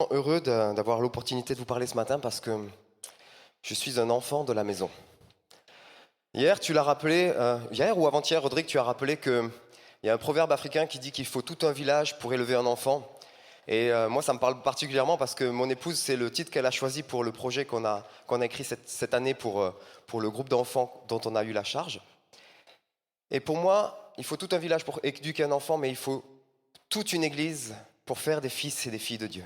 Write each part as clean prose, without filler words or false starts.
vraiment heureux d'avoir l'opportunité de vous parler ce matin parce que je suis un enfant de la maison. Hier, tu l'as rappelé, hier ou avant-hier, Rodrigue, tu as rappelé qu'il y a un proverbe africain qui dit qu'il faut tout un village pour élever un enfant. Et moi, ça me parle particulièrement parce que mon épouse, c'est le titre qu'elle a choisi pour le projet qu'on a écrit cette année pour le groupe d'enfants dont on a eu la charge. Et pour moi, il faut tout un village pour éduquer un enfant, mais il faut toute une église pour faire des fils et des filles de Dieu.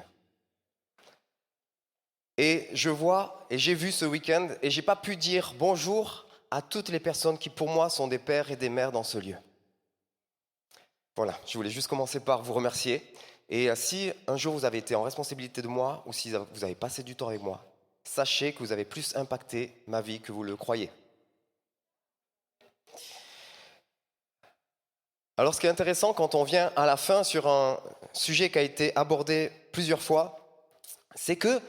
Et je vois, et j'ai vu ce week-end, et j'ai pas pu dire bonjour à toutes les personnes qui pour moi sont des pères et des mères dans ce lieu. Voilà, je voulais juste commencer par vous remercier. Et si un jour vous avez été en responsabilité de moi, ou si vous avez passé du temps avec moi, sachez que vous avez plus impacté ma vie que vous le croyez. Alors ce qui est intéressant quand on vient à la fin sur un sujet qui a été abordé plusieurs fois, c'est que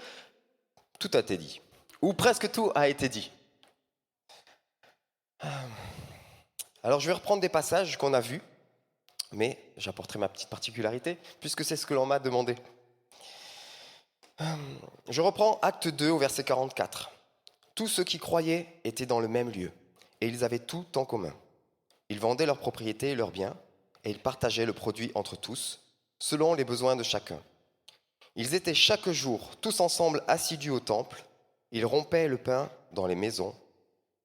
tout a été dit, ou presque tout a été dit. Alors je vais reprendre des passages qu'on a vus, mais j'apporterai ma petite particularité, puisque c'est ce que l'on m'a demandé. Je reprends Acte 2 au verset 44. Tous ceux qui croyaient étaient dans le même lieu, et ils avaient tout en commun. Ils vendaient leurs propriétés et leurs biens, et ils partageaient le produit entre tous, selon les besoins de chacun. Ils étaient chaque jour tous ensemble assidus au temple, ils rompaient le pain dans les maisons,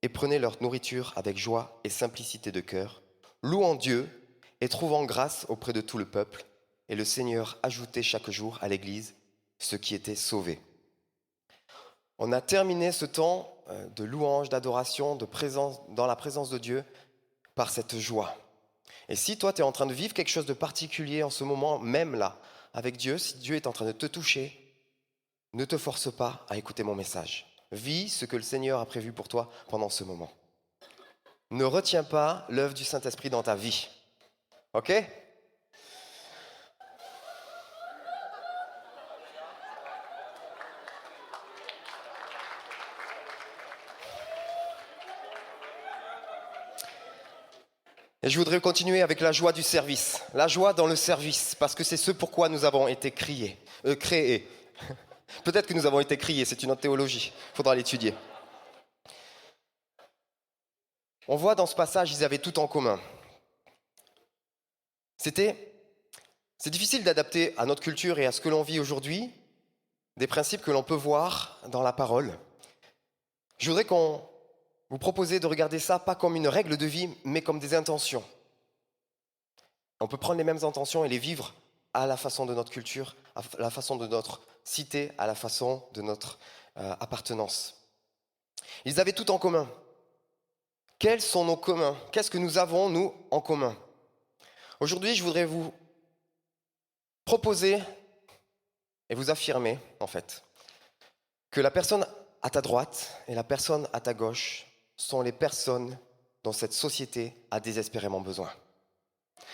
et prenaient leur nourriture avec joie et simplicité de cœur, louant Dieu et trouvant grâce auprès de tout le peuple, et le Seigneur ajoutait chaque jour à l'Église ceux qui étaient sauvés. On a terminé ce temps de louange, d'adoration, de présence, dans la présence de Dieu, par cette joie. Et si toi, tu es en train de vivre quelque chose de particulier en ce moment, même là, avec Dieu, si Dieu est en train de te toucher, ne te force pas à écouter mon message. Vis ce que le Seigneur a prévu pour toi pendant ce moment. Ne retiens pas l'œuvre du Saint-Esprit dans ta vie. Ok ? Et je voudrais continuer avec la joie du service. La joie dans le service, parce que c'est ce pourquoi nous avons été créés. Peut-être que nous avons été créés, c'est une autre théologie. Il faudra l'étudier. On voit dans ce passage, ils avaient tout en commun. C'est difficile d'adapter à notre culture et à ce que l'on vit aujourd'hui des principes que l'on peut voir dans la parole. Je voudrais qu'on vous propose de regarder ça pas comme une règle de vie, mais comme des intentions. On peut prendre les mêmes intentions et les vivre à la façon de notre culture, à la façon de notre cité, à la façon de notre appartenance. Ils avaient tout en commun. Quels sont nos communs ? Qu'est-ce que nous avons, nous, en commun ? Aujourd'hui, je voudrais vous proposer et vous affirmer, en fait, que la personne à ta droite et la personne à ta gauche sont les personnes dont cette société a désespérément besoin.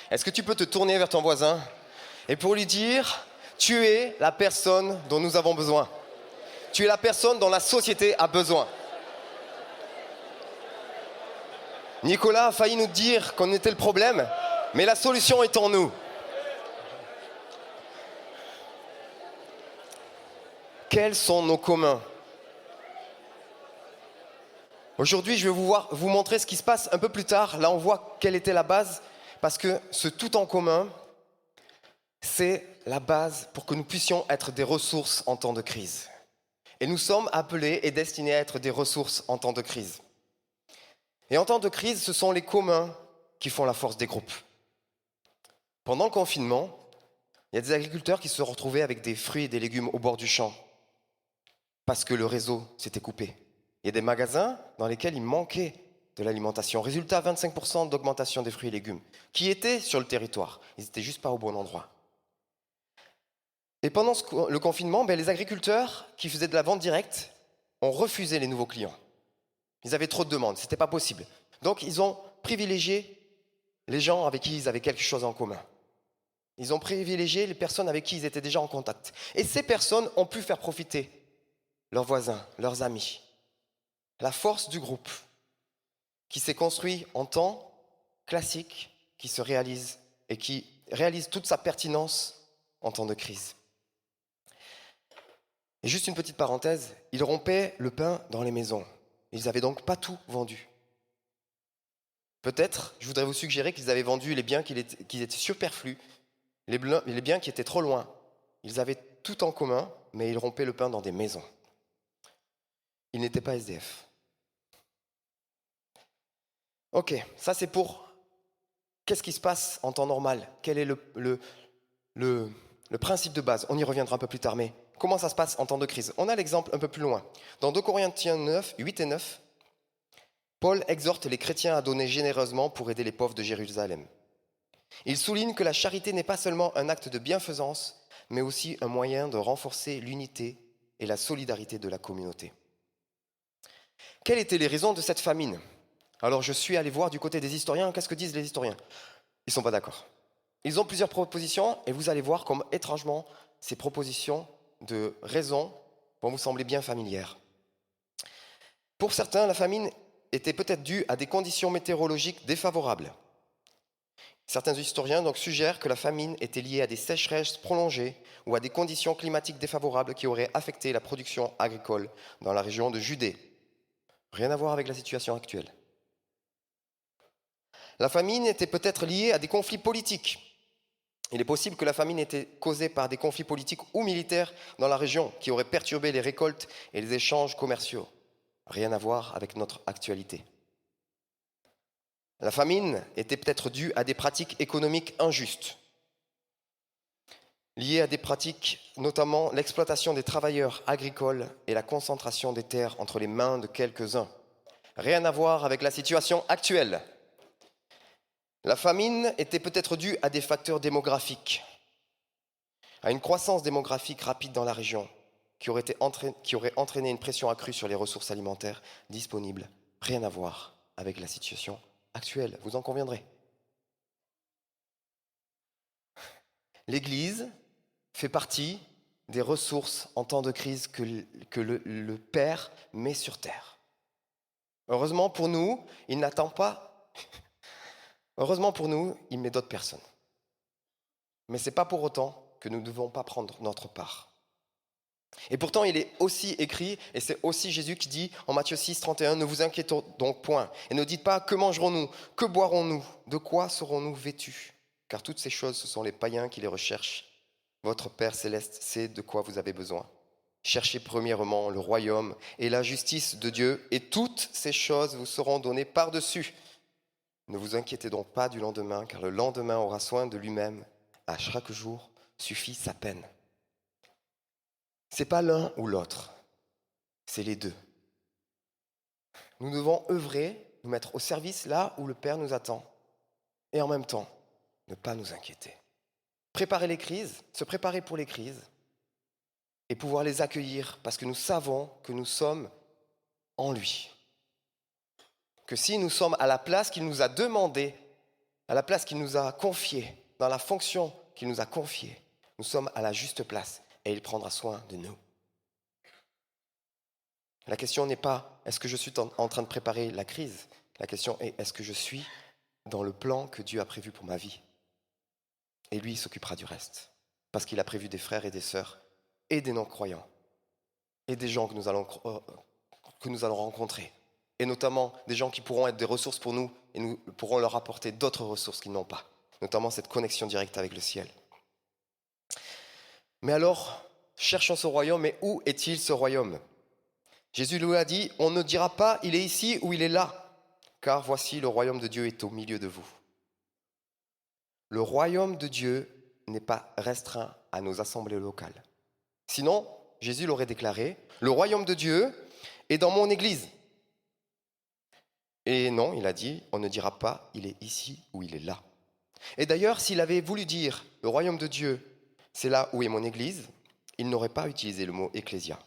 Est-ce que tu peux te tourner vers ton voisin et pour lui dire, tu es la personne dont nous avons besoin. Tu es la personne dont la société a besoin. Nicolas a failli nous dire qu'on était le problème, mais la solution est en nous. Quels sont nos communs ? Aujourd'hui, je vais vous montrer ce qui se passe un peu plus tard. Là, on voit quelle était la base, parce que ce tout en commun, c'est la base pour que nous puissions être des ressources en temps de crise. Et nous sommes appelés et destinés à être des ressources en temps de crise. Et en temps de crise, ce sont les communs qui font la force des groupes. Pendant le confinement, il y a des agriculteurs qui se sont retrouvés avec des fruits et des légumes au bord du champ parce que le réseau s'était coupé. Il y a des magasins dans lesquels il manquait de l'alimentation. Résultat, 25% d'augmentation des fruits et légumes qui étaient sur le territoire. Ils n'étaient juste pas au bon endroit. Et pendant le confinement, les agriculteurs qui faisaient de la vente directe ont refusé les nouveaux clients. Ils avaient trop de demandes, c'était pas possible. Donc ils ont privilégié les gens avec qui ils avaient quelque chose en commun. Ils ont privilégié les personnes avec qui ils étaient déjà en contact. Et ces personnes ont pu faire profiter leurs voisins, leurs amis. La force du groupe qui s'est construit en temps classique, qui se réalise et qui réalise toute sa pertinence en temps de crise. Et juste une petite parenthèse, ils rompaient le pain dans les maisons. Ils n'avaient donc pas tout vendu. Peut-être, je voudrais vous suggérer qu'ils avaient vendu les biens qui étaient superflus, les biens qui étaient trop loin. Ils avaient tout en commun, mais ils rompaient le pain dans des maisons. Ils n'étaient pas SDF. Ok, ça c'est pour qu'est-ce qui se passe en temps normal. Quel est le principe de base? On y reviendra un peu plus tard, mais comment ça se passe en temps de crise? On a l'exemple un peu plus loin. Dans 2 Corinthiens 9, 8 et 9, Paul exhorte les chrétiens à donner généreusement pour aider les pauvres de Jérusalem. Il souligne que la charité n'est pas seulement un acte de bienfaisance, mais aussi un moyen de renforcer l'unité et la solidarité de la communauté. Quelles étaient les raisons de cette famine? Alors je suis allé voir du côté des historiens, qu'est-ce que disent les historiens? Ils ne sont pas d'accord. Ils ont plusieurs propositions et vous allez voir comme étrangement ces propositions de raisons vont vous sembler bien familières. Pour certains, la famine était peut-être due à des conditions météorologiques défavorables. Certains historiens donc suggèrent que la famine était liée à des sécheresses prolongées ou à des conditions climatiques défavorables qui auraient affecté la production agricole dans la région de Judée. Rien à voir avec la situation actuelle. La famine était peut-être liée à des conflits politiques. Il est possible que la famine était causée par des conflits politiques ou militaires dans la région qui auraient perturbé les récoltes et les échanges commerciaux. Rien à voir avec notre actualité. La famine était peut-être due à des pratiques économiques injustes, liées à des pratiques, notamment l'exploitation des travailleurs agricoles et la concentration des terres entre les mains de quelques-uns. Rien à voir avec la situation actuelle. La famine était peut-être due à des facteurs démographiques, à une croissance démographique rapide dans la région qui aurait entraîné une pression accrue sur les ressources alimentaires disponibles. Rien à voir avec la situation actuelle, vous en conviendrez. L'Église fait partie des ressources en temps de crise que le Père met sur terre. Heureusement pour nous, il n'attend pas. Heureusement pour nous, il met d'autres personnes. Mais ce n'est pas pour autant que nous ne devons pas prendre notre part. Et pourtant, il est aussi écrit, et c'est aussi Jésus qui dit en Matthieu 6, 31, « Ne vous inquiétez donc point, et ne dites pas que mangerons-nous, que boirons-nous, de quoi serons-nous vêtus? Car toutes ces choses, ce sont les païens qui les recherchent. Votre Père céleste sait de quoi vous avez besoin. Cherchez premièrement le royaume et la justice de Dieu, et toutes ces choses vous seront données par-dessus. Ne vous inquiétez donc pas du lendemain, car le lendemain aura soin de lui-même. À chaque jour suffit sa peine. » C'est pas l'un ou l'autre, c'est les deux. Nous devons œuvrer, nous mettre au service là où le Père nous attend, et en même temps, ne pas nous inquiéter. Préparer les crises, se préparer pour les crises, et pouvoir les accueillir parce que nous savons que nous sommes en lui. Que si nous sommes à la place qu'il nous a demandée, à la place qu'il nous a confiée, dans la fonction qu'il nous a confiée, nous sommes à la juste place et il prendra soin de nous. La question n'est pas est-ce que je suis en train de préparer la crise? La question est est-ce que je suis dans le plan que Dieu a prévu pour ma vie? Et lui, il s'occupera du reste. Parce qu'il a prévu des frères et des sœurs et des non-croyants et des gens que nous allons rencontrer. Et notamment des gens qui pourront être des ressources pour nous et nous pourrons leur apporter d'autres ressources qu'ils n'ont pas. Notamment cette connexion directe avec le ciel. Mais alors, cherchons ce royaume, mais où est-il ce royaume? Jésus lui a dit, on ne dira pas, il est ici ou il est là, car voici le royaume de Dieu est au milieu de vous. Le royaume de Dieu n'est pas restreint à nos assemblées locales. Sinon, Jésus l'aurait déclaré, le royaume de Dieu est dans mon église. Et non, il a dit, on ne dira pas, il est ici ou il est là. Et d'ailleurs, s'il avait voulu dire, le royaume de Dieu, c'est là où est mon église, il n'aurait pas utilisé le mot ecclésia.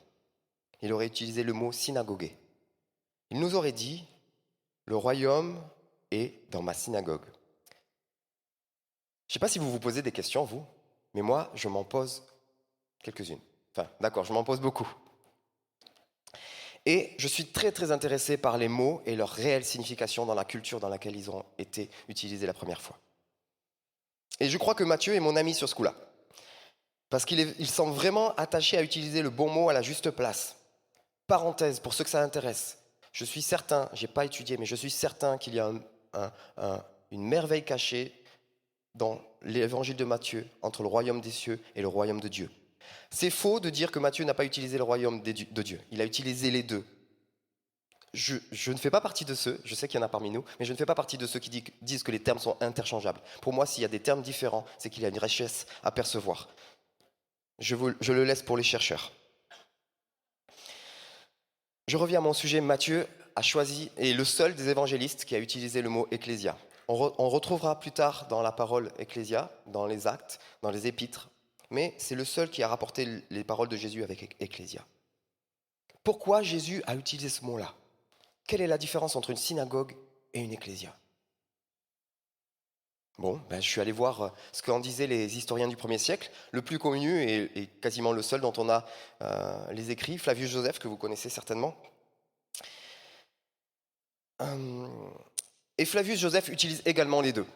Il aurait utilisé le mot synagogue. Il nous aurait dit, le royaume est dans ma synagogue. Je ne sais pas si vous vous posez des questions, vous, mais moi, je m'en pose quelques-unes. Enfin, d'accord, je m'en pose beaucoup. Et je suis très très intéressé par les mots et leur réelle signification dans la culture dans laquelle ils ont été utilisés la première fois. Et je crois que Matthieu est mon ami sur ce coup-là. Parce qu'il semble vraiment attaché à utiliser le bon mot à la juste place. Parenthèse, pour ceux que ça intéresse, je suis certain, je n'ai pas étudié, mais je suis certain qu'il y a une merveille cachée dans l'évangile de Matthieu entre le royaume des cieux et le royaume de Dieu. C'est faux de dire que Matthieu n'a pas utilisé le royaume de Dieu. Il a utilisé les deux. Je ne fais pas partie de ceux, je sais qu'il y en a parmi nous, mais je ne fais pas partie de ceux qui disent que les termes sont interchangeables. Pour moi, s'il y a des termes différents, c'est qu'il y a une richesse à percevoir. Je le laisse pour les chercheurs. Je reviens à mon sujet. Matthieu a choisi, est le seul des évangélistes qui a utilisé le mot ecclésia. On retrouvera plus tard dans la parole ecclésia, dans les actes, dans les épîtres, mais c'est le seul qui a rapporté les paroles de Jésus avec ecclésia. Pourquoi Jésus a utilisé ce mot-là? Quelle est la différence entre une synagogue et une ecclésia? Bon, je suis allé voir ce qu'en disaient les historiens du 1er siècle. Le plus connu et quasiment le seul dont on a les écrits, Flavius Joseph, que vous connaissez certainement. Et Flavius Joseph utilise également les deux.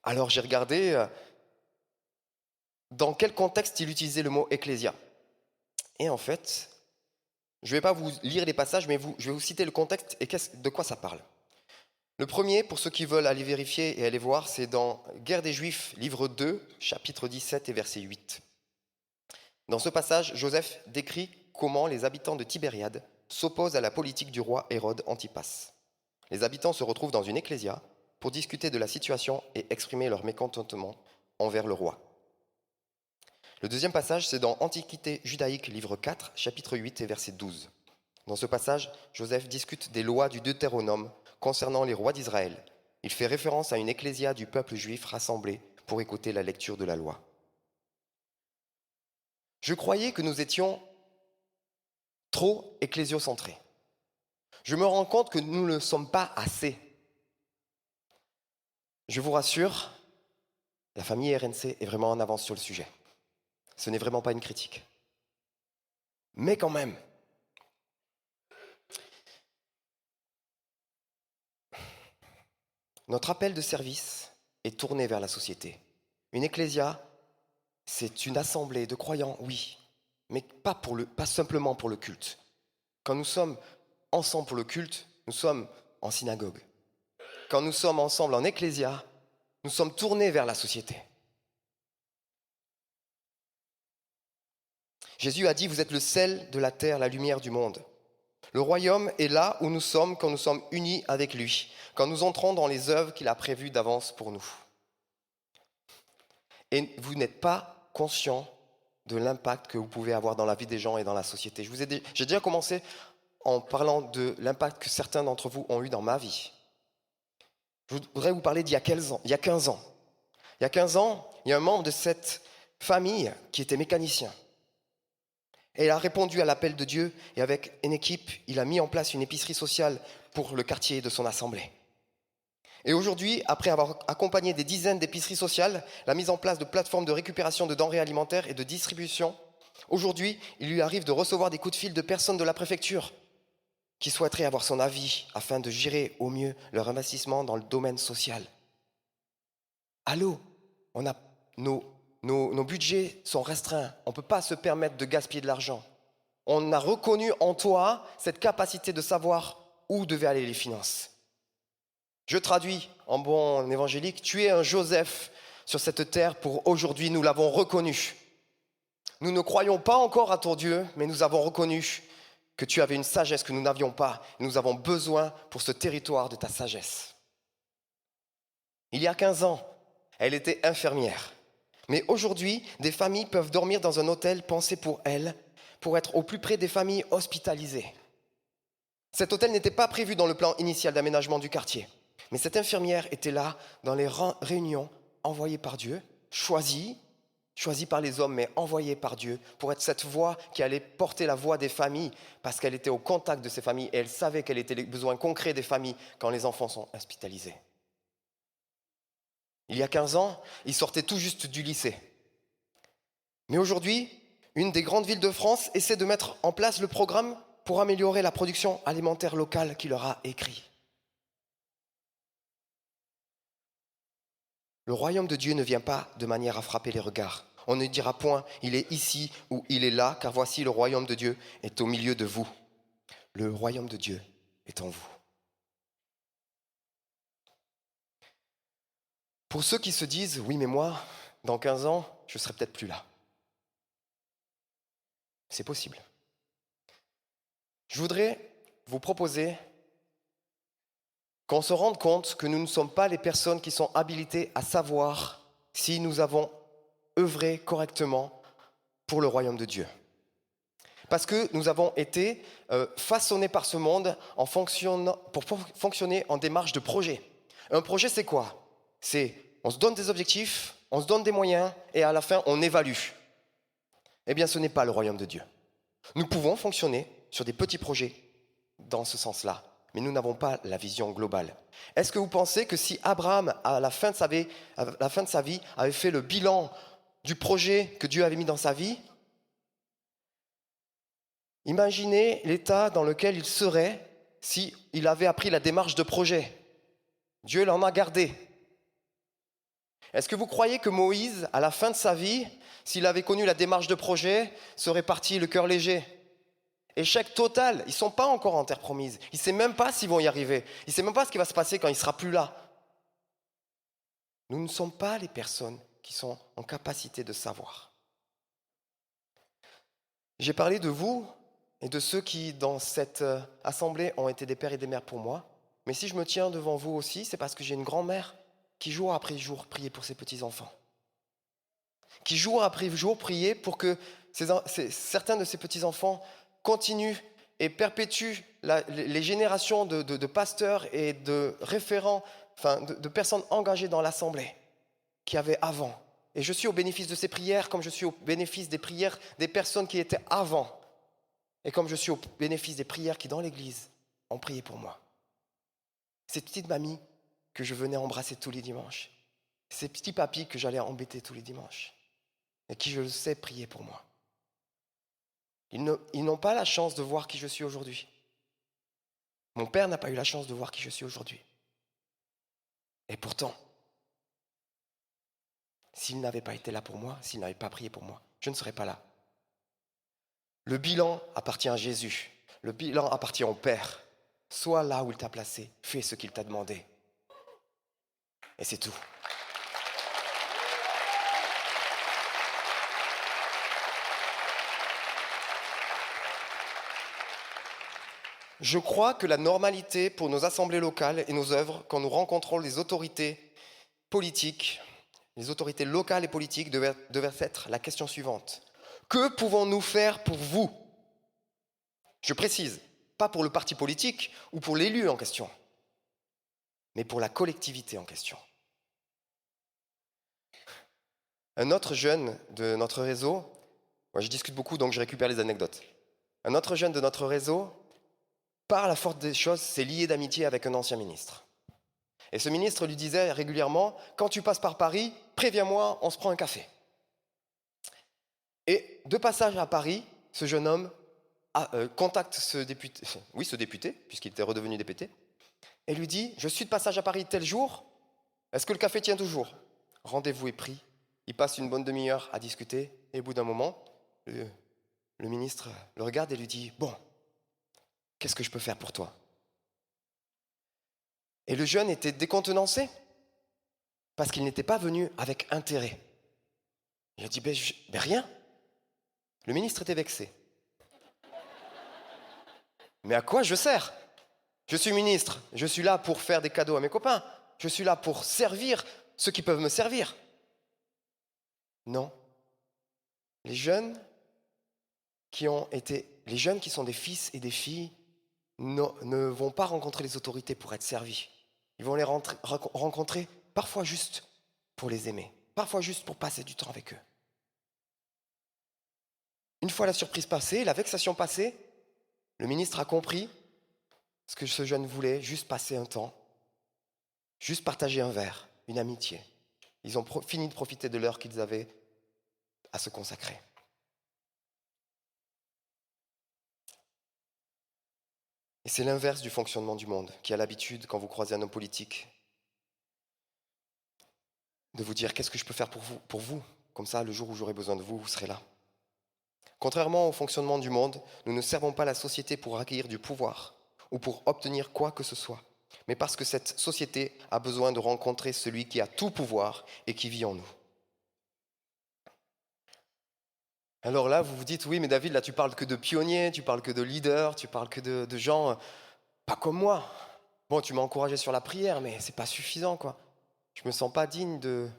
Alors j'ai regardé dans quel contexte il utilisait le mot ecclésia. Et en fait, je ne vais pas vous lire les passages, mais je vais vous citer le contexte et de quoi ça parle. Le premier, pour ceux qui veulent aller vérifier et aller voir, c'est dans Guerre des Juifs, livre 2, chapitre 17 et verset 8. Dans ce passage, Joseph décrit comment les habitants de Tibériade s'opposent à la politique du roi Hérode Antipas. Les habitants se retrouvent dans une ecclésia pour discuter de la situation et exprimer leur mécontentement envers le roi. Le deuxième passage, c'est dans Antiquité judaïque, livre 4, chapitre 8 et verset 12. Dans ce passage, Joseph discute des lois du Deutéronome concernant les rois d'Israël. Il fait référence à une ecclésia du peuple juif rassemblée pour écouter la lecture de la loi. Je croyais que nous étions trop ecclésiocentrés. Je me rends compte que nous ne le sommes pas assez. Je vous rassure, la famille RNC est vraiment en avance sur le sujet. Ce n'est vraiment pas une critique. Mais quand même, notre appel de service est tourné vers la société. Une ecclésia, c'est une assemblée de croyants, oui, mais pas simplement pour le culte. Quand nous sommes ensemble pour le culte, nous sommes en synagogue. Quand nous sommes ensemble en ecclésia, nous sommes tournés vers la société. Jésus a dit, vous êtes le sel de la terre, la lumière du monde. Le royaume est là où nous sommes quand nous sommes unis avec lui, quand nous entrons dans les œuvres qu'il a prévues d'avance pour nous. Et vous n'êtes pas conscient de l'impact que vous pouvez avoir dans la vie des gens et dans la société. J'ai déjà commencé en parlant de l'impact que certains d'entre vous ont eu dans ma vie. Je voudrais vous parler d'il y a 15 ans. Il y a 15 ans, il y a un membre de cette famille qui était mécanicien. Et il a répondu à l'appel de Dieu et avec une équipe, il a mis en place une épicerie sociale pour le quartier de son assemblée. Et aujourd'hui, après avoir accompagné des dizaines d'épiceries sociales, la mise en place de plateformes de récupération de denrées alimentaires et de distribution, aujourd'hui, il lui arrive de recevoir des coups de fil de personnes de la préfecture qui souhaiteraient avoir son avis afin de gérer au mieux leur investissement dans le domaine social. Allô, nos budgets sont restreints, on ne peut pas se permettre de gaspiller de l'argent. On a reconnu en toi cette capacité de savoir où devaient aller les finances. Je traduis en bon évangélique, tu es un Joseph sur cette terre pour aujourd'hui, nous l'avons reconnu. Nous ne croyons pas encore à ton Dieu, mais nous avons reconnu que tu avais une sagesse que nous n'avions pas. Nous avons besoin pour ce territoire de ta sagesse. Il y a 15 ans, elle était infirmière. Mais aujourd'hui, des familles peuvent dormir dans un hôtel pensé pour elles, pour être au plus près des familles hospitalisées. Cet hôtel n'était pas prévu dans le plan initial d'aménagement du quartier. Mais cette infirmière était là dans les réunions envoyées par Dieu, choisies par les hommes, mais envoyées par Dieu, pour être cette voix qui allait porter la voix des familles, parce qu'elle était au contact de ces familles et elle savait quels étaient les besoins concrets des familles quand les enfants sont hospitalisés. Il y a 15 ans, il sortait tout juste du lycée. Mais aujourd'hui, une des grandes villes de France essaie de mettre en place le programme pour améliorer la production alimentaire locale qu'il leur a écrit. Le royaume de Dieu ne vient pas de manière à frapper les regards. On ne dira point, il est ici ou il est là, car voici le royaume de Dieu est au milieu de vous. Le royaume de Dieu est en vous. Pour ceux qui se disent, oui mais moi, dans 15 ans, je ne serai peut-être plus là. C'est possible. Je voudrais vous proposer qu'on se rende compte que nous ne sommes pas les personnes qui sont habilitées à savoir si nous avons œuvré correctement pour le royaume de Dieu. Parce que nous avons été façonnés par ce monde pour fonctionner en démarche de projet. Un projet, c'est quoi? C'est on se donne des objectifs, on se donne des moyens et à la fin, on évalue. Eh bien, ce n'est pas le royaume de Dieu. Nous pouvons fonctionner sur des petits projets dans ce sens-là, mais nous n'avons pas la vision globale. Est-ce que vous pensez que si Abraham, à la fin de sa vie, avait fait le bilan du projet que Dieu avait mis dans sa vie, imaginez l'état dans lequel il serait s'il avait appris la démarche de projet. Dieu l'en a gardé. Est-ce que vous croyez que Moïse, à la fin de sa vie, s'il avait connu la démarche de projet, serait parti le cœur léger? Échec total, ils ne sont pas encore en terre promise. Il ne sait même pas s'ils vont y arriver. Il ne sait même pas ce qui va se passer quand il ne sera plus là. Nous ne sommes pas les personnes qui sont en capacité de savoir. J'ai parlé de vous et de ceux qui, dans cette assemblée, ont été des pères et des mères pour moi. Mais si je me tiens devant vous aussi, c'est parce que j'ai une grand-mère qui, jour après jour, priait pour ses petits-enfants. Qui, jour après jour, priait pour que certains de ses petits-enfants continuent et perpétuent les générations de pasteurs et de référents, enfin de personnes engagées dans l'assemblée qu'il y avait avant. Et je suis au bénéfice de ces prières comme je suis au bénéfice des prières des personnes qui étaient avant. Et comme je suis au bénéfice des prières qui, dans l'église, ont prié pour moi. Cette petite mamie que je venais embrasser tous les dimanches. Ces petits papis que j'allais embêter tous les dimanches. Et qui, je le sais, priaient pour moi. Ils n'ont pas la chance de voir qui je suis aujourd'hui. Mon père n'a pas eu la chance de voir qui je suis aujourd'hui. Et pourtant, s'il n'avait pas été là pour moi, s'il n'avait pas prié pour moi, je ne serais pas là. Le bilan appartient à Jésus. Le bilan appartient au Père. Sois là où il t'a placé. Fais ce qu'il t'a demandé. Et c'est tout. Je crois que la normalité pour nos assemblées locales et nos œuvres, quand nous rencontrons les autorités politiques, les autorités locales et politiques, devait être la question suivante. Que pouvons-nous faire pour vous? Je précise, pas pour le parti politique ou pour l'élu en question, mais pour la collectivité en question. Un autre jeune de notre réseau, moi je discute beaucoup donc je récupère les anecdotes. Un autre jeune de notre réseau, par la force des choses, s'est lié d'amitié avec un ancien ministre. Et ce ministre lui disait régulièrement, quand tu passes par Paris, préviens-moi, on se prend un café. Et de passage à Paris, ce jeune homme contacte ce député, puisqu'il était redevenu député, et lui dit, je suis de passage à Paris tel jour, est-ce que le café tient toujours? Rendez-vous est pris, il passe une bonne demi-heure à discuter, et au bout d'un moment, le ministre le regarde et lui dit, bon, qu'est-ce que je peux faire pour toi? Et le jeune était décontenancé, parce qu'il n'était pas venu avec intérêt. Il a dit, ben rien. Le ministre était vexé. Mais à quoi je sers? Je suis ministre, je suis là pour faire des cadeaux à mes copains, je suis là pour servir ceux qui peuvent me servir. Non. Les jeunes qui sont des fils et des filles ne vont pas rencontrer les autorités pour être servis. Ils vont les rencontrer parfois juste pour les aimer, parfois juste pour passer du temps avec eux. Une fois la surprise passée, la vexation passée, le ministre a compris ce que ce jeune voulait, juste passer un temps, juste partager un verre, une amitié. Ils ont fini de profiter de l'heure qu'ils avaient à se consacrer. Et c'est l'inverse du fonctionnement du monde, qui a l'habitude, quand vous croisez un homme politique, de vous dire qu'est-ce que je peux faire pour vous, Comme ça, le jour où j'aurai besoin de vous, vous serez là. Contrairement au fonctionnement du monde, nous ne servons pas la société pour acquérir du pouvoir ou pour obtenir quoi que ce soit, mais parce que cette société a besoin de rencontrer celui qui a tout pouvoir et qui vit en nous. Alors là, vous vous dites, oui, mais David, là, tu parles que de pionniers, tu parles que de leaders, tu parles que de gens pas comme moi. Bon, tu m'as encouragé sur la prière, mais c'est pas suffisant, quoi. Je me sens pas digne de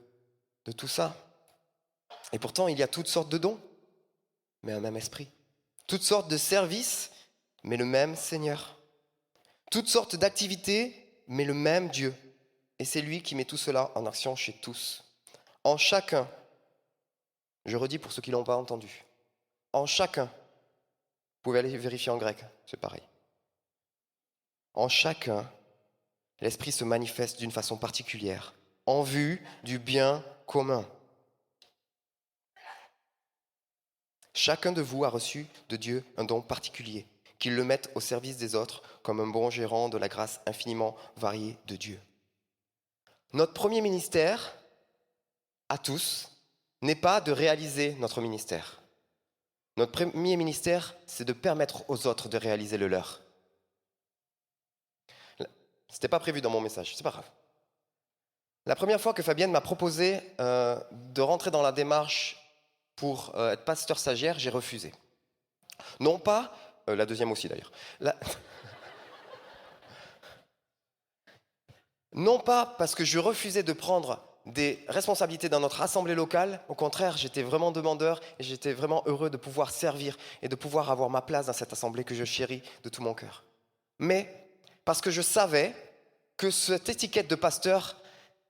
tout ça. Et pourtant, il y a toutes sortes de dons, mais un même esprit. Toutes sortes de services, mais le même Seigneur. Toutes sortes d'activités, mais le même Dieu. Et c'est lui qui met tout cela en action chez tous. En chacun, je redis pour ceux qui ne l'ont pas entendu, en chacun, vous pouvez aller vérifier en grec, c'est pareil. En chacun, l'Esprit se manifeste d'une façon particulière, en vue du bien commun. Chacun de vous a reçu de Dieu un don particulier, qu'il le mette au service des autres comme un bon gérant de la grâce infiniment variée de Dieu. Notre premier ministère, à tous, n'est pas de réaliser notre ministère. Notre premier ministère, c'est de permettre aux autres de réaliser le leur. C'était pas prévu dans mon message, c'est pas grave. La première fois que Fabienne m'a proposé de rentrer dans la démarche pour être pasteur stagiaire, j'ai refusé. Non pas, la deuxième aussi d'ailleurs, non pas parce que je refusais de prendre des responsabilités dans notre assemblée locale, au contraire, j'étais vraiment demandeur et j'étais vraiment heureux de pouvoir servir et de pouvoir avoir ma place dans cette assemblée que je chéris de tout mon cœur. Mais parce que je savais que cette étiquette de pasteur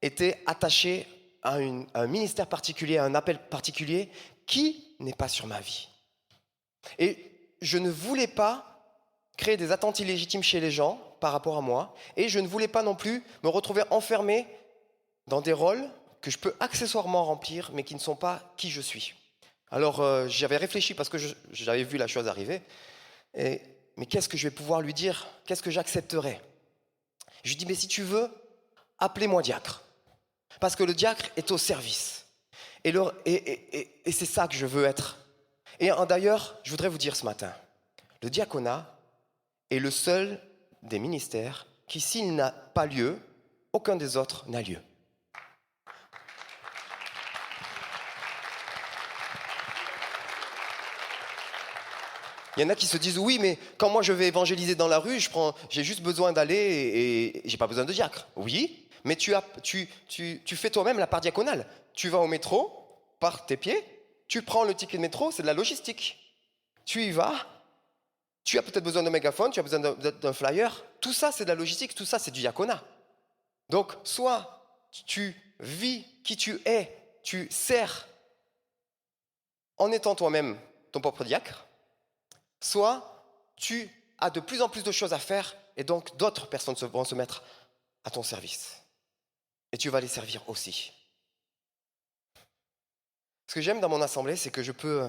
était attachée à un ministère particulier, à un appel particulier qui n'est pas sur ma vie. Et je ne voulais pas créer des attentes illégitimes chez les gens par rapport à moi, et je ne voulais pas non plus me retrouver enfermé dans des rôles que je peux accessoirement remplir, mais qui ne sont pas qui je suis. Alors j'avais réfléchi parce que j'avais vu la chose arriver, mais qu'est-ce que je vais pouvoir lui dire? Qu'est-ce que j'accepterai? Je lui dis, mais si tu veux, appelez-moi diacre. Parce que le diacre est au service. Et c'est ça que je veux être. Et d'ailleurs, je voudrais vous dire ce matin, le diaconat est le seul des ministères qui, s'il n'a pas lieu, aucun des autres n'a lieu. Il y en a qui se disent, oui, mais quand moi je vais évangéliser dans la rue, j'ai juste besoin d'aller et j'ai pas besoin de diacre. Oui, mais tu fais toi-même la part diaconale. Tu vas au métro, par tes pieds, tu prends le ticket de métro, c'est de la logistique. Tu y vas, tu as peut-être besoin d'un mégaphone, tu as besoin d'un flyer. Tout ça, c'est de la logistique, tout ça, c'est du diaconat. Donc, soit tu vis qui tu es, tu sers en étant toi-même ton propre diacre, soit tu as de plus en plus de choses à faire et donc d'autres personnes vont se mettre à ton service. Et tu vas les servir aussi. Ce que j'aime dans mon assemblée, c'est que je peux,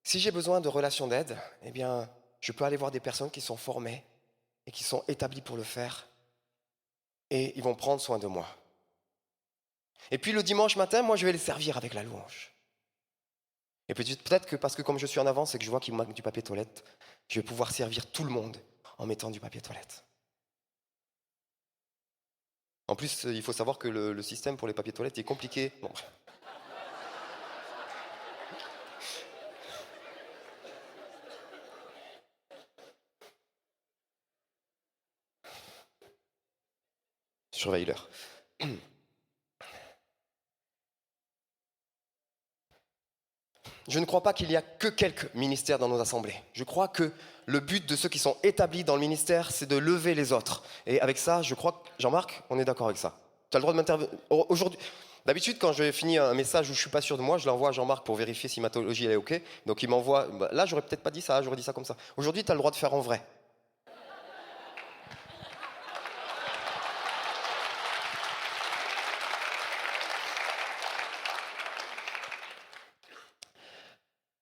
si j'ai besoin de relations d'aide, eh bien, je peux aller voir des personnes qui sont formées et qui sont établies pour le faire et ils vont prendre soin de moi. Et puis le dimanche matin, moi, je vais les servir avec la louange. Et peut-être que parce que comme je suis en avance et que je vois qu'il me manque du papier toilette, je vais pouvoir servir tout le monde en mettant du papier toilette. En plus, il faut savoir que le système pour les papiers toilettes est compliqué. Bon. Surveille l'heure. Je ne crois pas qu'il y a que quelques ministères dans nos assemblées. Je crois que le but de ceux qui sont établis dans le ministère, c'est de lever les autres. Et avec ça, je crois que, Jean-Marc, on est d'accord avec ça. Tu as le droit de m'intervenir. Aujourd'hui, d'habitude, quand je finis un message où je suis pas sûr de moi, je l'envoie à Jean-Marc pour vérifier si ma théologie elle est OK. Donc il m'envoie. Là, j'aurais peut-être pas dit ça, j'aurais dit ça comme ça. Aujourd'hui, tu as le droit de faire en vrai.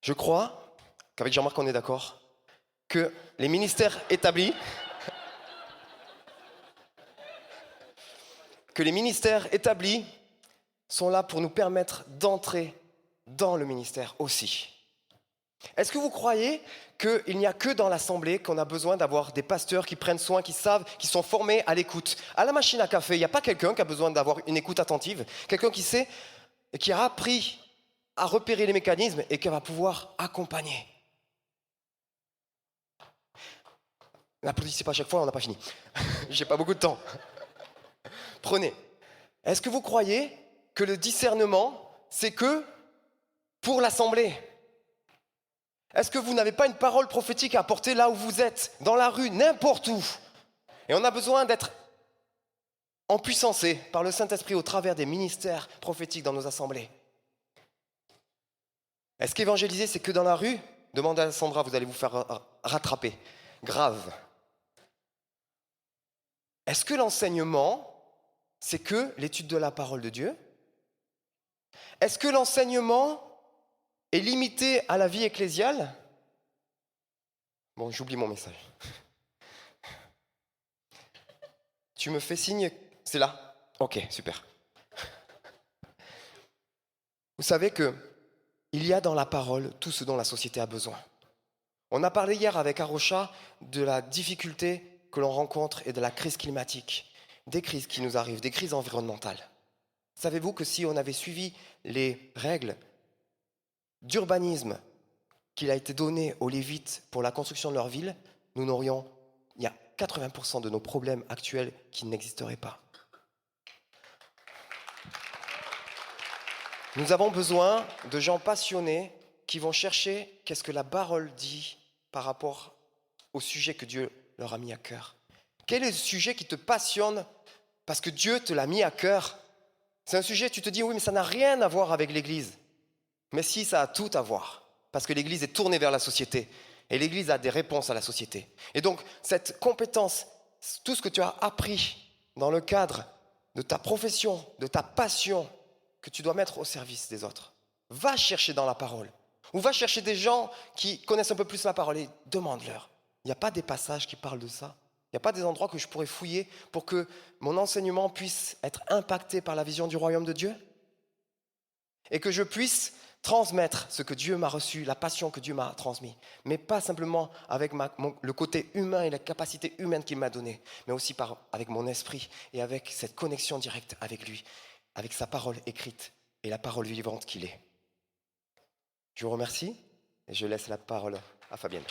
Je crois qu'avec Jean-Marc, on est d'accord, que les ministères établis, sont là pour nous permettre d'entrer dans le ministère aussi. Est-ce que vous croyez qu'il n'y a que dans l'assemblée qu'on a besoin d'avoir des pasteurs qui prennent soin, qui savent, qui sont formés à l'écoute? À la machine à café, il n'y a pas quelqu'un qui a besoin d'avoir une écoute attentive, quelqu'un qui sait, qui a appris à repérer les mécanismes et qui va pouvoir accompagner. N'applaudissez pas à chaque fois, on n'a pas fini. J'ai pas beaucoup de temps. Prenez. Est-ce que vous croyez que le discernement, c'est que pour l'assemblée? Est-ce que vous n'avez pas une parole prophétique à apporter là où vous êtes, dans la rue, n'importe où? Et on a besoin d'être empuissancé par le Saint-Esprit au travers des ministères prophétiques dans nos assemblées. Est-ce qu'évangéliser, c'est que dans la rue? Demandez à Sandra, vous allez vous faire rattraper. Grave. Est-ce que l'enseignement, c'est que l'étude de la parole de Dieu? Est-ce que l'enseignement est limité à la vie ecclésiale? Bon, j'oublie mon message. Tu me fais signe, c'est là? Ok, super. Vous savez que il y a dans la parole tout ce dont la société a besoin. On a parlé hier avec Arocha de la difficulté que l'on rencontre et de la crise climatique, des crises qui nous arrivent, des crises environnementales. Savez-vous que si on avait suivi les règles d'urbanisme qu'il a été donné aux Lévites pour la construction de leur ville, nous n'aurions, il y a 80% de nos problèmes actuels qui n'existeraient pas. Nous avons besoin de gens passionnés qui vont chercher qu'est-ce que la parole dit par rapport au sujet que Dieu leur a mis à cœur. Quel est le sujet qui te passionne parce que Dieu te l'a mis à cœur? C'est un sujet, tu te dis, oui, mais ça n'a rien à voir avec l'Église. Mais si, ça a tout à voir. Parce que l'Église est tournée vers la société. Et l'Église a des réponses à la société. Et donc, cette compétence, tout ce que tu as appris dans le cadre de ta profession, de ta passion, que tu dois mettre au service des autres, va chercher dans la parole. Ou va chercher des gens qui connaissent un peu plus la parole et demande-leur. Il n'y a pas des passages qui parlent de ça? Il n'y a pas des endroits que je pourrais fouiller pour que mon enseignement puisse être impacté par la vision du royaume de Dieu? Et que je puisse transmettre ce que Dieu m'a reçu, la passion que Dieu m'a transmise. Mais pas simplement avec le côté humain et la capacité humaine qu'il m'a donnée, mais aussi avec mon esprit et avec cette connexion directe avec lui, avec sa parole écrite et la parole vivante qu'il est. Je vous remercie et je laisse la parole à Fabienne.